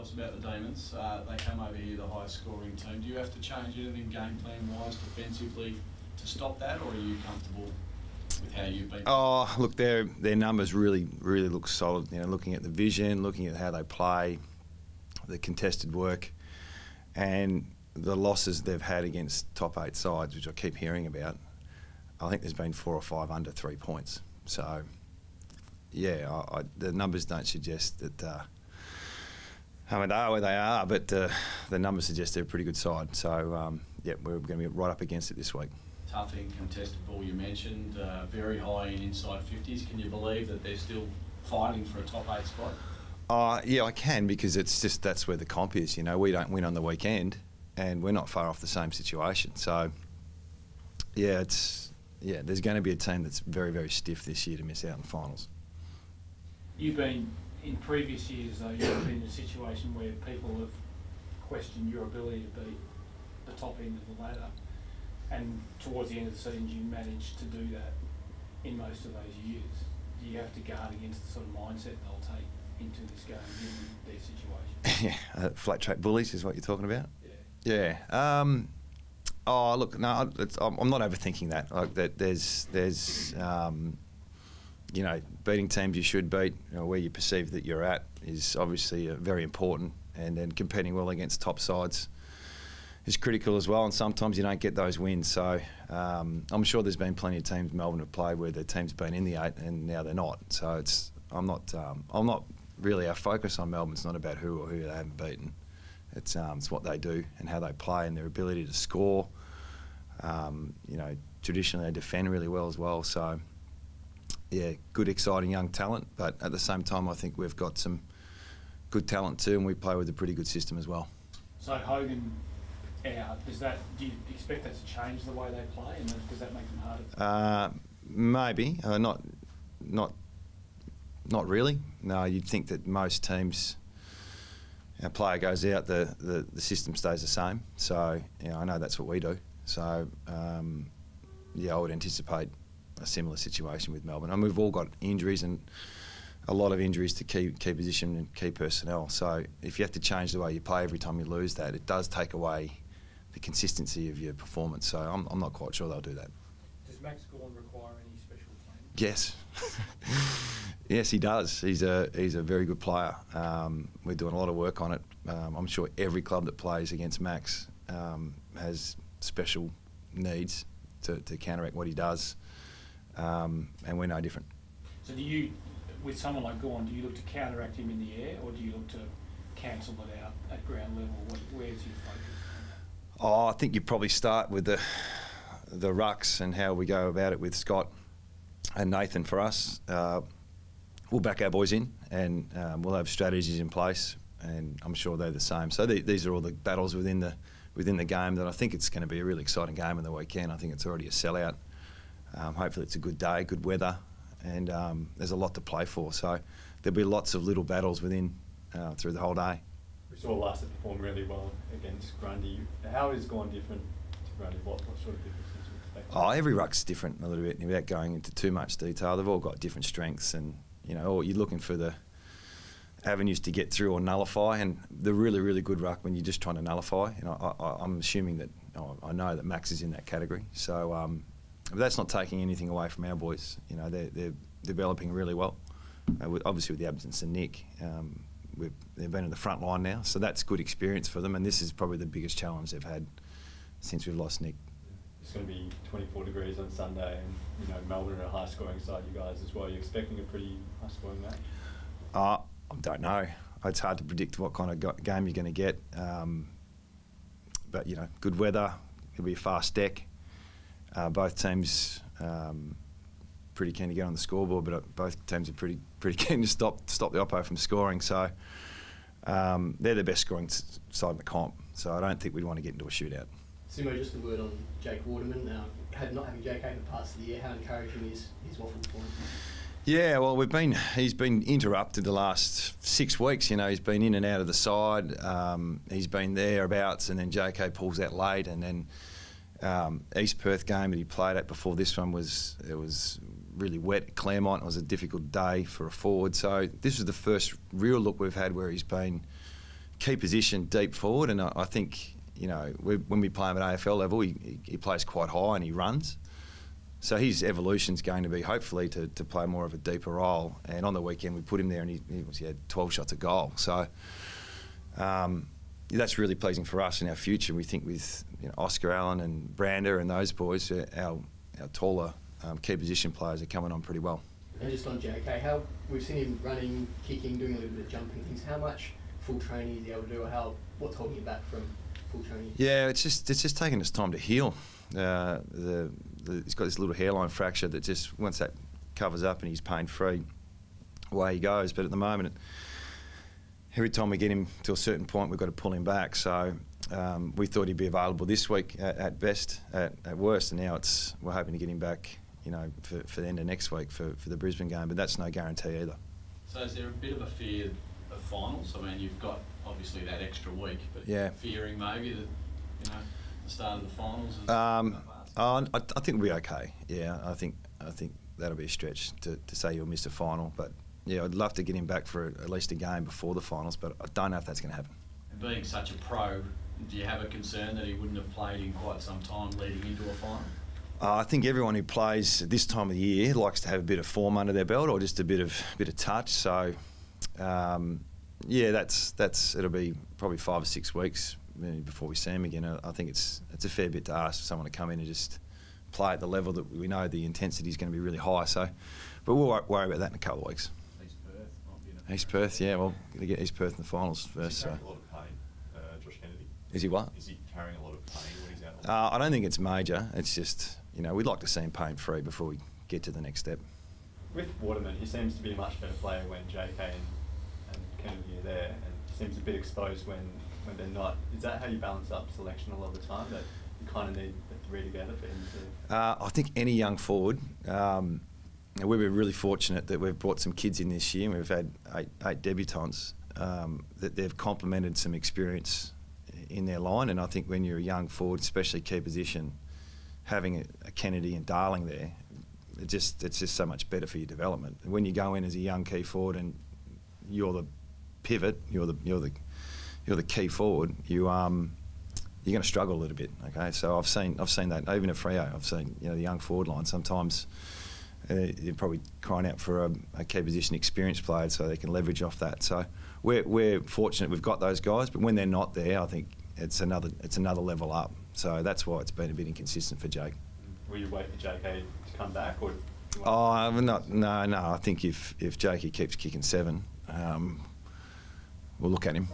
us about the Demons. They come over here, the highest scoring team. Do you have to change anything game plan-wise, defensively, to stop that, or are you comfortable with how you've been? Oh, look, their numbers really look solid. You know, looking at the vision, looking at how they play, the contested work, and the losses they've had against top 8 sides, which I keep hearing about. I think there's been 4 or 5 under 3 points. So, yeah, the numbers don't suggest that. I mean, they are where they are, but the numbers suggest they're a pretty good side. So, yeah, we're going to be right up against it this week. Tough in contested ball, you mentioned, very high in inside 50s. Can you believe that they're still fighting for a top 8 spot? Yeah, I can, because it's just that's where the comp is. You know, we don't win on the weekend, and we're not far off the same situation. So, yeah, there's going to be a team that's very stiff this year to miss out in finals. You've been, in previous years though, you've been in a situation where people have questioned your ability to beat the top end of the ladder, and towards the end of the season you managed to do that in most of those years. Do you have to guard against the sort of mindset they'll take into this game given their situation? Yeah, flat track bullies is what you're talking about? Yeah. Yeah. Oh, look, no, I'm not overthinking that. Like there's you know, beating teams you should beat, you know, where you perceive that you're at is obviously very important, and then competing well against top sides is critical as well, and sometimes you don't get those wins. So I'm sure there's been plenty of teams Melbourne have played where their team's been in the 8 and now they're not. So I'm not really, our focus on Melbourne's not about who or who they haven't beaten. It's what they do and how they play and their ability to score. You know, traditionally they defend really well as well. So yeah, good, exciting young talent, but at the same time I think we've got some good talent too, and we play with a pretty good system as well. So Hogan out, do you expect that to change the way they play, and does that make them harder? Maybe, not really. No, you'd think that most teams, a player goes out, the system stays the same. So you know, I know that's what we do. So yeah, I would anticipate a similar situation with Melbourne. I mean, we've all got injuries, and a lot of injuries to key position and key personnel. So if you have to change the way you play every time you lose that, it does take away the consistency of your performance. So I'm not quite sure they'll do that. Does Max Gawn require any special training? Yes. Yes, he does. He's a very good player. We're doing a lot of work on it. I'm sure every club that plays against Max has special needs to counteract what he does, and we're no different. So do you, with someone like Gawn, do you look to counteract him in the air, or do you look to cancel it out at ground level? Where's your focus? Oh, I think you probably start with the rucks and how we go about it with Scott and Nathan. For us, we'll back our boys in, and we'll have strategies in place, and I'm sure they're the same. So these are all the battles within the game that I think it's going to be a really exciting game on the weekend. I think it's already a sellout. Hopefully it's a good day, good weather, and there's a lot to play for. So there'll be lots of little battles within through the whole day. We saw Leicester perform really well against Grundy. How is Gawn different to Grundy? What sort of differences do you expect? Oh, every ruck's different a little bit. Without going into too much detail, they've all got different strengths, and you know, you're looking for the avenues to get through or nullify. And the really good ruck when you're just trying to nullify. You know, I'm assuming that I know that Max is in that category. So, but that's not taking anything away from our boys. You know, they're developing really well. Obviously, with the absence of Nick. They've been in the front line now, so that's good experience for them, and this is probably the biggest challenge they've had since we've lost Nick. It's going to be 24 degrees on Sunday, and you know, Melbourne are a high-scoring side, you guys as well. You're expecting a pretty high-scoring match? I don't know. It's hard to predict what kind of game you're going to get, but you know, good weather. It'll be a fast deck. Both teams pretty keen to get on the scoreboard, but both teams are pretty keen to stop the oppo from scoring. So they're the best scoring side in the comp. So I don't think we'd want to get into a shootout. Simo, just a word on Jake Waterman. Not having JK in the past of the year, how encouraging is his waffle performance? Yeah, well, he's been interrupted the last 6 weeks. You know, he's been in and out of the side. He's been thereabouts, and then JK pulls out late, and then East Perth game that he played at before this one was really wet at Claremont. It was a difficult day for a forward. So this was the first real look we've had where he's been key position deep forward, and I think, you know, when we play him at AFL level, he plays quite high and he runs. So his evolution's going to be hopefully to play more of a deeper role. And on the weekend we put him there and he had 12 shots at goal. So that's really pleasing for us in our future. We think with, you know, Oscar Allen and Brander and those boys, our taller key position players are coming on pretty well. And just on JK, how we've seen him running, kicking, doing a little bit of jumping things. How much full training is he able to do, or what's holding you back from full training? Yeah, it's just taking us time to heal. He's got this little hairline fracture that just, once that covers up and he's pain-free, away he goes. But at the moment, every time we get him to a certain point, we've got to pull him back. So we thought he'd be available this week at best, at worst, and now we're hoping to get him back, you know, for the end of next week for the Brisbane game. But that's no guarantee either. So is there a bit of a fear of finals? I mean, you've got obviously that extra week, but yeah, fearing maybe that, you know, the start of the finals is I think we'll be okay. Yeah, I think that'll be a stretch to say you'll miss a final, but yeah, I'd love to get him back for at least a game before the finals, but I don't know if that's going to happen. And being such a pro, do you have a concern that he wouldn't have played in quite some time leading into a final? I think everyone who plays at this time of the year likes to have a bit of form under their belt, or just a bit of touch. So yeah, it'll be probably 5 or 6 weeks before we see him again. I think it's a fair bit to ask for someone to come in and just play at the level that we know the intensity is going to be really high. So, but we'll worry about that in a couple of weeks. East Perth might be in a East Perth, yeah. Well, going to get East Perth in the finals first. Is he carrying a lot of pain, Josh Kennedy? Is he what? Is he carrying a lot of pain when he's out? I don't think it's major. It's just, you know, we'd like to see him pain-free before we get to the next step. With Waterman, he seems to be a much better player when JK and Kennedy are there, and he seems a bit exposed when they're not. Is that how you balance up selection a lot of the time, that you kind of need the three together for him to? I think any young forward, we've been really fortunate that we've brought some kids in this year, and we've had eight debutants, that they've complemented some experience in their line. And I think when you're a young forward, especially key position, having a Kennedy and Darling there, it's just so much better for your development. When you go in as a young key forward and you're the pivot, you're the key forward, you're going to struggle a little bit. Okay, so I've seen that even at Freo. I've seen, you know, the young forward line sometimes they're probably crying out for a key position experienced player so they can leverage off that. So we're fortunate we've got those guys, but when they're not there, I think it's another level up. So that's why it's been a bit inconsistent for Jake. Will you wait for JK to come back, or? No. I think if Jakey keeps kicking 7, we'll look at him.